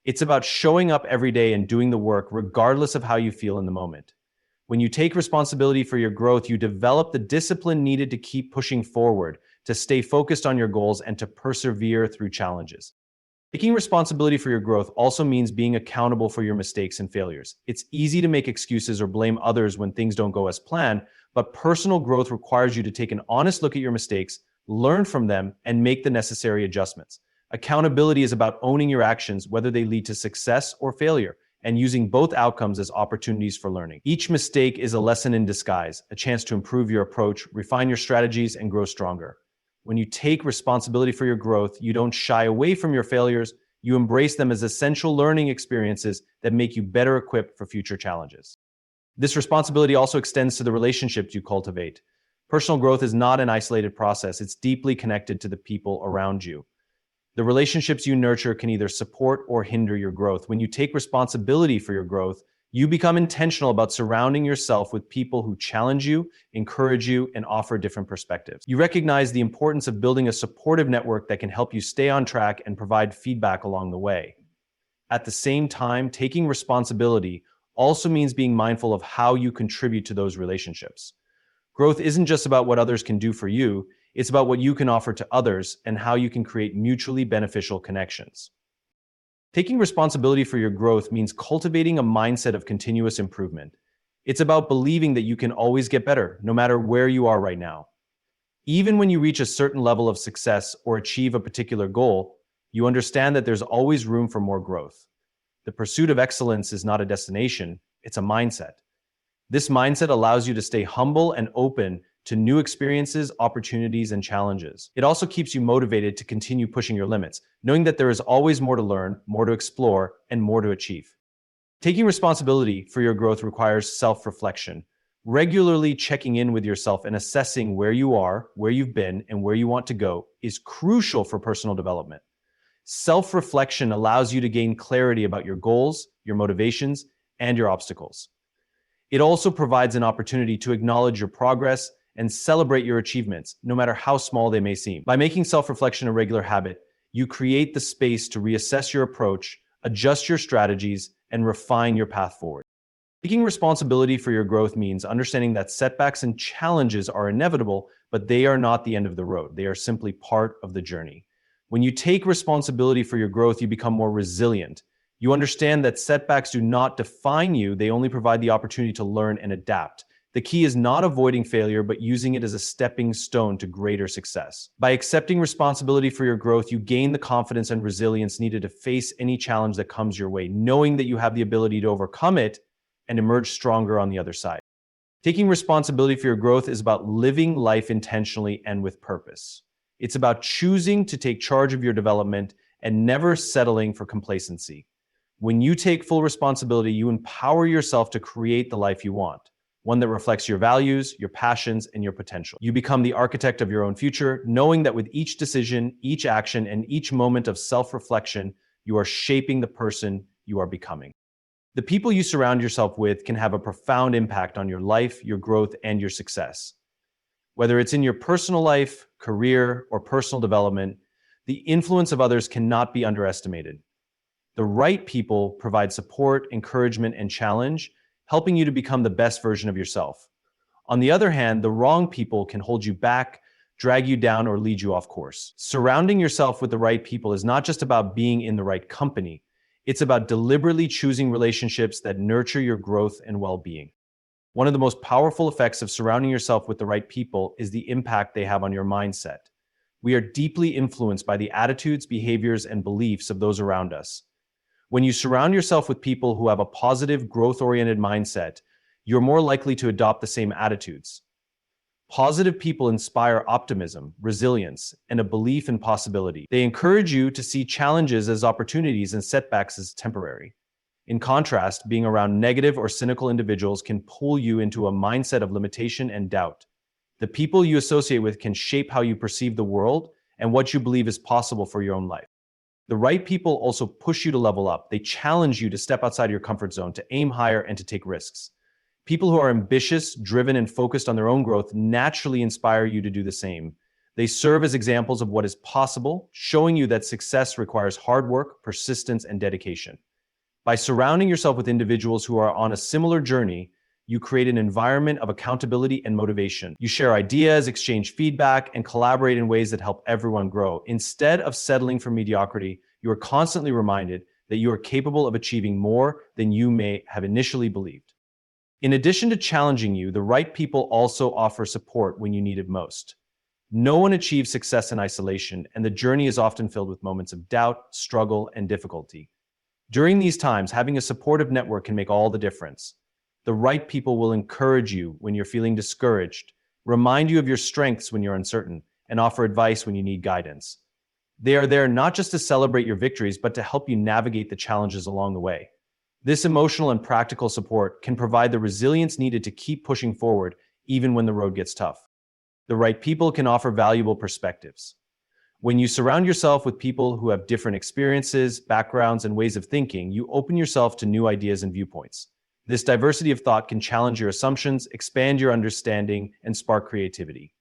It's about showing up every day and doing the work regardless of how you feel in the moment. When you take responsibility for your growth, you develop the discipline needed to keep pushing forward, to stay focused on your goals, and to persevere through challenges. Taking responsibility for your growth also means being accountable for your mistakes and failures. It's easy to make excuses or blame others when things don't go as planned, but personal growth requires you to take an honest look at your mistakes, learn from them, and make the necessary adjustments. Accountability is about owning your actions, whether they lead to success or failure, and using both outcomes as opportunities for learning. Each mistake is a lesson in disguise, a chance to improve your approach, refine your strategies, and grow stronger. When you take responsibility for your growth, you don't shy away from your failures, you embrace them as essential learning experiences that make you better equipped for future challenges. This responsibility also extends to the relationships you cultivate. Personal growth is not an isolated process, it's deeply connected to the people around you. The relationships you nurture can either support or hinder your growth. When you take responsibility for your growth, you become intentional about surrounding yourself with people who challenge you, encourage you, and offer different perspectives. You recognize the importance of building a supportive network that can help you stay on track and provide feedback along the way. At the same time, taking responsibility also means being mindful of how you contribute to those relationships. Growth isn't just about what others can do for you, it's about what you can offer to others and how you can create mutually beneficial connections. Taking responsibility for your growth means cultivating a mindset of continuous improvement. It's about believing that you can always get better, no matter where you are right now. Even when you reach a certain level of success or achieve a particular goal, you understand that there's always room for more growth. The pursuit of excellence is not a destination, it's a mindset. This mindset allows you to stay humble and open to new experiences, opportunities, and challenges. It also keeps you motivated to continue pushing your limits, knowing that there is always more to learn, more to explore, and more to achieve. Taking responsibility for your growth requires self-reflection. Regularly checking in with yourself and assessing where you are, where you've been, and where you want to go is crucial for personal development. Self-reflection allows you to gain clarity about your goals, your motivations, and your obstacles. It also provides an opportunity to acknowledge your progress and celebrate your achievements, no matter how small they may seem. By making self-reflection a regular habit, you create the space to reassess your approach, adjust your strategies, and refine your path forward. Taking responsibility for your growth means understanding that setbacks and challenges are inevitable, but they are not the end of the road. They are simply part of the journey. When you take responsibility for your growth, you become more resilient. You understand that setbacks do not define you, they only provide the opportunity to learn and adapt. The key is not avoiding failure, but using it as a stepping stone to greater success. By accepting responsibility for your growth, you gain the confidence and resilience needed to face any challenge that comes your way, knowing that you have the ability to overcome it and emerge stronger on the other side. Taking responsibility for your growth is about living life intentionally and with purpose. It's about choosing to take charge of your development and never settling for complacency. When you take full responsibility, you empower yourself to create the life you want, one that reflects your values, your passions, and your potential. You become the architect of your own future, knowing that with each decision, each action, and each moment of self-reflection, you are shaping the person you are becoming. The people you surround yourself with can have a profound impact on your life, your growth, and your success. Whether it's in your personal life, career, or personal development, the influence of others cannot be underestimated. The right people provide support, encouragement, and challenge, helping you to become the best version of yourself. On the other hand, the wrong people can hold you back, drag you down, or lead you off course. Surrounding yourself with the right people is not just about being in the right company. It's about deliberately choosing relationships that nurture your growth and well-being. One of the most powerful effects of surrounding yourself with the right people is the impact they have on your mindset. We are deeply influenced by the attitudes, behaviors, and beliefs of those around us. When you surround yourself with people who have a positive, growth-oriented mindset, you're more likely to adopt the same attitudes. Positive people inspire optimism, resilience, and a belief in possibility. They encourage you to see challenges as opportunities and setbacks as temporary. In contrast, being around negative or cynical individuals can pull you into a mindset of limitation and doubt. The people you associate with can shape how you perceive the world and what you believe is possible for your own life. The right people also push you to level up. They challenge you to step outside your comfort zone, to aim higher, and to take risks. People who are ambitious, driven, and focused on their own growth naturally inspire you to do the same. They serve as examples of what is possible, showing you that success requires hard work, persistence, and dedication. By surrounding yourself with individuals who are on a similar journey, you create an environment of accountability and motivation. You share ideas, exchange feedback, and collaborate in ways that help everyone grow. Instead of settling for mediocrity, you are constantly reminded that you are capable of achieving more than you may have initially believed. In addition to challenging you, the right people also offer support when you need it most. No one achieves success in isolation, and the journey is often filled with moments of doubt, struggle, and difficulty. During these times, having a supportive network can make all the difference. The right people will encourage you when you're feeling discouraged, remind you of your strengths when you're uncertain, and offer advice when you need guidance. They are there not just to celebrate your victories, but to help you navigate the challenges along the way. This emotional and practical support can provide the resilience needed to keep pushing forward even when the road gets tough. The right people can offer valuable perspectives. When you surround yourself with people who have different experiences, backgrounds, and ways of thinking, you open yourself to new ideas and viewpoints. This diversity of thought can challenge your assumptions, expand your understanding, and spark creativity.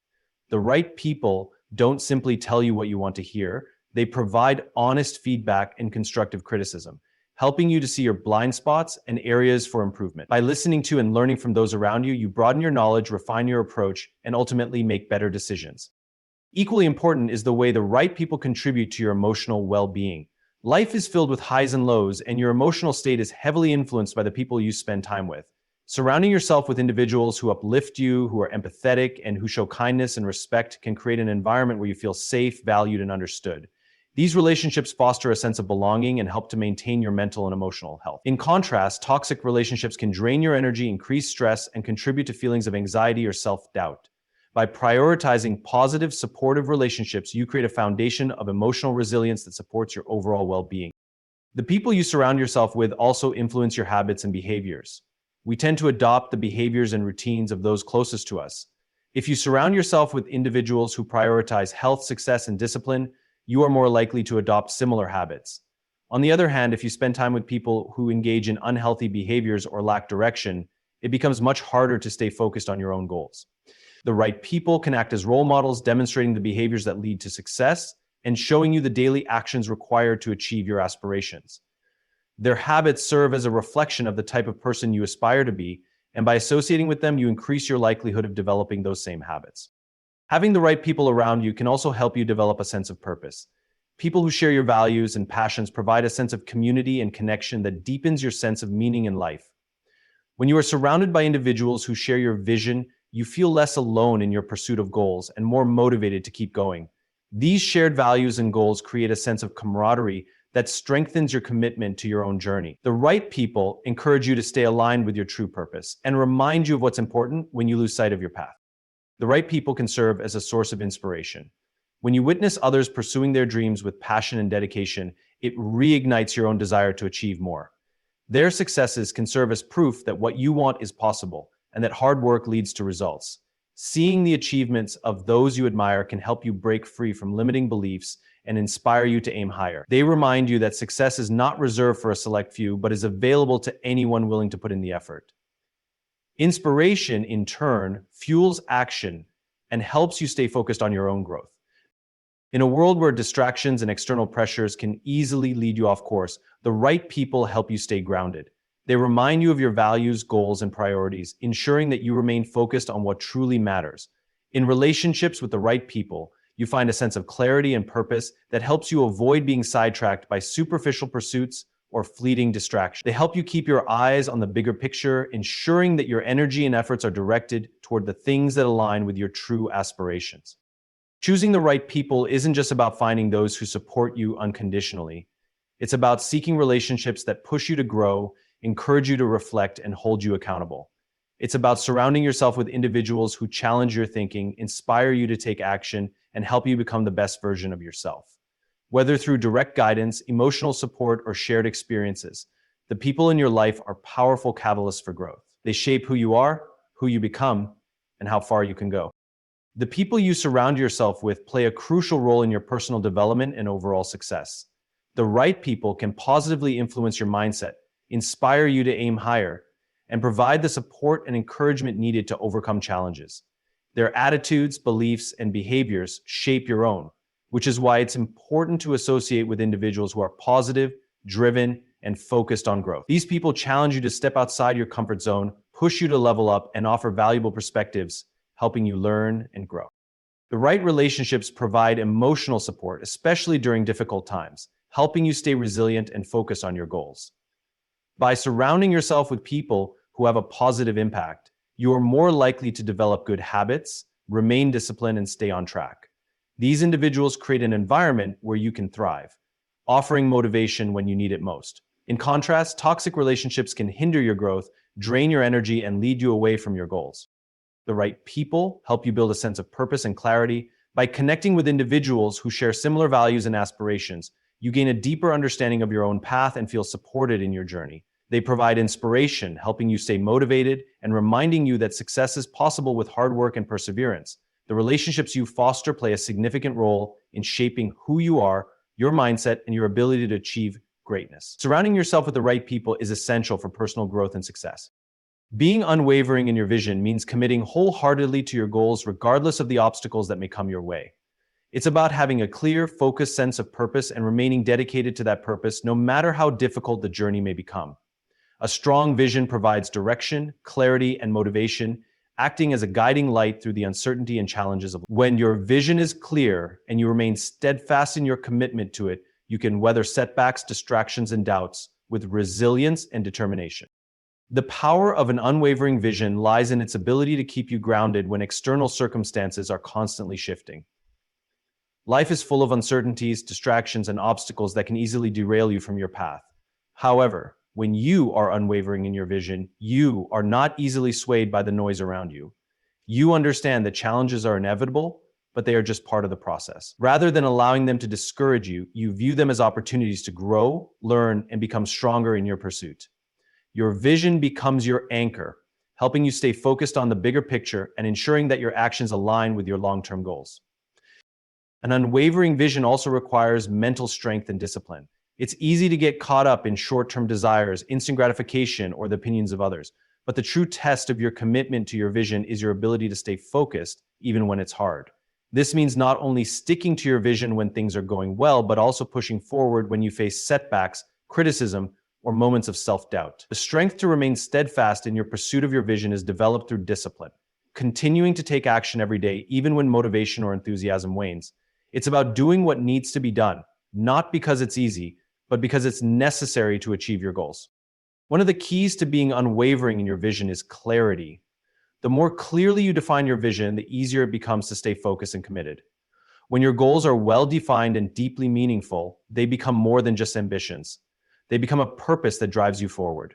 The right people don't simply tell you what you want to hear, they provide honest feedback and constructive criticism, helping you to see your blind spots and areas for improvement. By listening to and learning from those around you, you broaden your knowledge, refine your approach, and ultimately make better decisions. Equally important is the way the right people contribute to your emotional well-being. Life is filled with highs and lows, and your emotional state is heavily influenced by the people you spend time with. Surrounding yourself with individuals who uplift you, who are empathetic, and who show kindness and respect can create an environment where you feel safe, valued, and understood. These relationships foster a sense of belonging and help to maintain your mental and emotional health. In contrast, toxic relationships can drain your energy, increase stress, and contribute to feelings of anxiety or self-doubt. By prioritizing positive, supportive relationships, you create a foundation of emotional resilience that supports your overall well-being. The people you surround yourself with also influence your habits and behaviors. We tend to adopt the behaviors and routines of those closest to us. If you surround yourself with individuals who prioritize health, success, and discipline, you are more likely to adopt similar habits. On the other hand, if you spend time with people who engage in unhealthy behaviors or lack direction, it becomes much harder to stay focused on your own goals. The right people can act as role models, demonstrating the behaviors that lead to success and showing you the daily actions required to achieve your aspirations. Their habits serve as a reflection of the type of person you aspire to be, and by associating with them, you increase your likelihood of developing those same habits. Having the right people around you can also help you develop a sense of purpose. People who share your values and passions provide a sense of community and connection that deepens your sense of meaning in life. When you are surrounded by individuals who share your vision, you feel less alone in your pursuit of goals and more motivated to keep going. These shared values and goals create a sense of camaraderie that strengthens your commitment to your own journey. The right people encourage you to stay aligned with your true purpose and remind you of what's important when you lose sight of your path. The right people can serve as a source of inspiration. When you witness others pursuing their dreams with passion and dedication, it reignites your own desire to achieve more. Their successes can serve as proof that what you want is possible and that hard work leads to results. Seeing the achievements of those you admire can help you break free from limiting beliefs and inspire you to aim higher. They remind you that success is not reserved for a select few, but is available to anyone willing to put in the effort. Inspiration, in turn, fuels action and helps you stay focused on your own growth. In a world where distractions and external pressures can easily lead you off course, the right people help you stay grounded. They remind you of your values, goals, and priorities, ensuring that you remain focused on what truly matters. In relationships with the right people, you find a sense of clarity and purpose that helps you avoid being sidetracked by superficial pursuits or fleeting distractions. They help you keep your eyes on the bigger picture, ensuring that your energy and efforts are directed toward the things that align with your true aspirations. Choosing the right people isn't just about finding those who support you unconditionally. It's about seeking relationships that push you to grow, encourage you to reflect, and hold you accountable. It's about surrounding yourself with individuals who challenge your thinking, inspire you to take action, and help you become the best version of yourself. Whether through direct guidance, emotional support, or shared experiences, the people in your life are powerful catalysts for growth. They shape who you are, who you become, and how far you can go. The people you surround yourself with play a crucial role in your personal development and overall success. The right people can positively influence your mindset, inspire you to aim higher, and provide the support and encouragement needed to overcome challenges. Their attitudes, beliefs, and behaviors shape your own, which is why it's important to associate with individuals who are positive, driven, and focused on growth. These people challenge you to step outside your comfort zone, push you to level up, and offer valuable perspectives, helping you learn and grow. The right relationships provide emotional support, especially during difficult times, helping you stay resilient and focused on your goals. By surrounding yourself with people who have a positive impact, you are more likely to develop good habits, remain disciplined, and stay on track. These individuals create an environment where you can thrive, offering motivation when you need it most. In contrast, toxic relationships can hinder your growth, drain your energy, and lead you away from your goals. The right people help you build a sense of purpose and clarity. By connecting with individuals who share similar values and aspirations, you gain a deeper understanding of your own path and feel supported in your journey. They provide inspiration, helping you stay motivated and reminding you that success is possible with hard work and perseverance. The relationships you foster play a significant role in shaping who you are, your mindset, and your ability to achieve greatness. Surrounding yourself with the right people is essential for personal growth and success. Being unwavering in your vision means committing wholeheartedly to your goals regardless of the obstacles that may come your way. It's about having a clear, focused sense of purpose and remaining dedicated to that purpose no matter how difficult the journey may become. A strong vision provides direction, clarity, and motivation, acting as a guiding light through the uncertainty and challenges of life. When your vision is clear and you remain steadfast in your commitment to it, you can weather setbacks, distractions, and doubts with resilience and determination. The power of an unwavering vision lies in its ability to keep you grounded when external circumstances are constantly shifting. Life is full of uncertainties, distractions, and obstacles that can easily derail you from your path. However, when you are unwavering in your vision, you are not easily swayed by the noise around you. You understand that challenges are inevitable, but they are just part of the process. Rather than allowing them to discourage you, you view them as opportunities to grow, learn, and become stronger in your pursuit. Your vision becomes your anchor, helping you stay focused on the bigger picture and ensuring that your actions align with your long-term goals. An unwavering vision also requires mental strength and discipline. It's easy to get caught up in short-term desires, instant gratification, or the opinions of others. But the true test of your commitment to your vision is your ability to stay focused, even when it's hard. This means not only sticking to your vision when things are going well, but also pushing forward when you face setbacks, criticism, or moments of self-doubt. The strength to remain steadfast in your pursuit of your vision is developed through discipline, continuing to take action every day, even when motivation or enthusiasm wanes. It's about doing what needs to be done, not because it's easy, but because it's necessary to achieve your goals. One of the keys to being unwavering in your vision is clarity. The more clearly you define your vision, the easier it becomes to stay focused and committed. When your goals are well-defined and deeply meaningful, they become more than just ambitions. They become a purpose that drives you forward.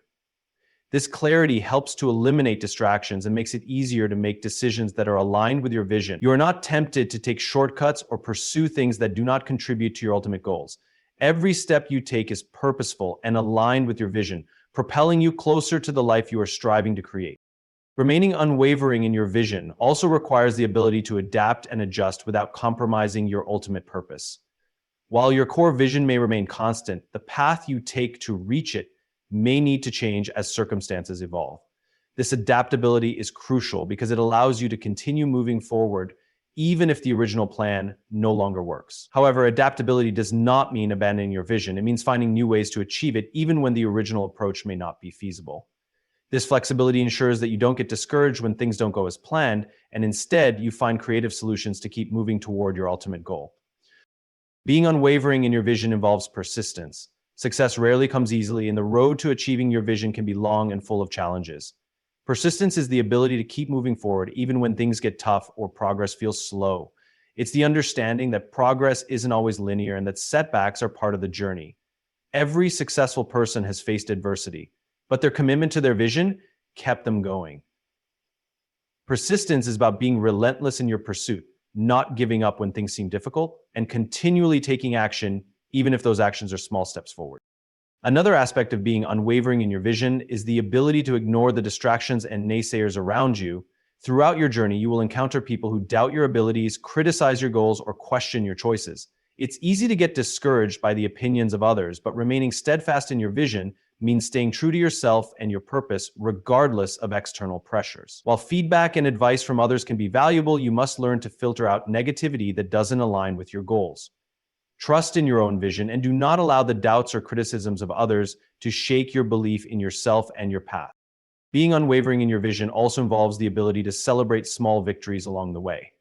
This clarity helps to eliminate distractions and makes it easier to make decisions that are aligned with your vision. You are not tempted to take shortcuts or pursue things that do not contribute to your ultimate goals. Every step you take is purposeful and aligned with your vision, propelling you closer to the life you are striving to create. Remaining unwavering in your vision also requires the ability to adapt and adjust without compromising your ultimate purpose. While your core vision may remain constant, the path you take to reach it may need to change as circumstances evolve. This adaptability is crucial because it allows you to continue moving forward even if the original plan no longer works. However, adaptability does not mean abandoning your vision. It means finding new ways to achieve it even when the original approach may not be feasible. This flexibility ensures that you don't get discouraged when things don't go as planned, and instead you find creative solutions to keep moving toward your ultimate goal. Being unwavering in your vision involves persistence. Success rarely comes easily, and the road to achieving your vision can be long and full of challenges. Persistence is the ability to keep moving forward even when things get tough or progress feels slow. It's the understanding that progress isn't always linear and that setbacks are part of the journey. Every successful person has faced adversity, but their commitment to their vision kept them going. Persistence is about being relentless in your pursuit, not giving up when things seem difficult, and continually taking action even if those actions are small steps forward. Another aspect of being unwavering in your vision is the ability to ignore the distractions and naysayers around you. Throughout your journey, you will encounter people who doubt your abilities, criticize your goals, or question your choices. It's easy to get discouraged by the opinions of others, but remaining steadfast in your vision means staying true to yourself and your purpose regardless of external pressures. While feedback and advice from others can be valuable, you must learn to filter out negativity that doesn't align with your goals. Trust in your own vision and do not allow the doubts or criticisms of others to shake your belief in yourself and your path. Being unwavering in your vision also involves the ability to celebrate small victories along the way.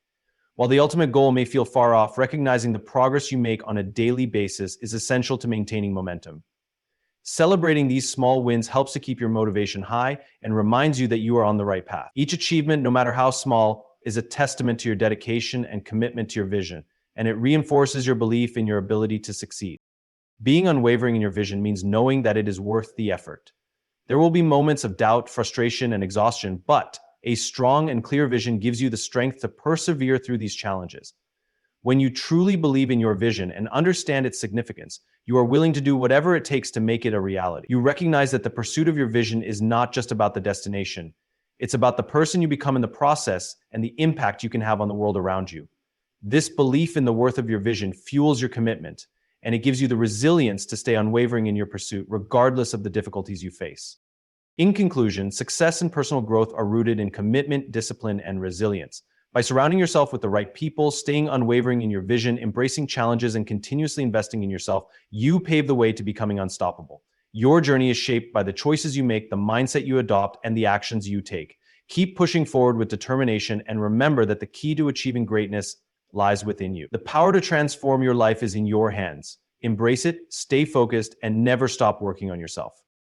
While the ultimate goal may feel far off, recognizing the progress you make on a daily basis is essential to maintaining momentum. Celebrating these small wins helps to keep your motivation high and reminds you that you are on the right path. Each achievement, no matter how small, is a testament to your dedication and commitment to your vision, and it reinforces your belief in your ability to succeed. Being unwavering in your vision means knowing that it is worth the effort. There will be moments of doubt, frustration, and exhaustion, but a strong and clear vision gives you the strength to persevere through these challenges. When you truly believe in your vision and understand its significance, you are willing to do whatever it takes to make it a reality. You recognize that the pursuit of your vision is not just about the destination. It's about the person you become in the process and the impact you can have on the world around you. This belief in the worth of your vision fuels your commitment, and it gives you the resilience to stay unwavering in your pursuit, regardless of the difficulties you face. In conclusion, success and personal growth are rooted in commitment, discipline, and resilience. By surrounding yourself with the right people, staying unwavering in your vision, embracing challenges, and continuously investing in yourself, you pave the way to becoming unstoppable. Your journey is shaped by the choices you make, the mindset you adopt, and the actions you take. Keep pushing forward with determination, and remember that the key to achieving greatness lies within you. The power to transform your life is in your hands. Embrace it, stay focused, and never stop working on yourself.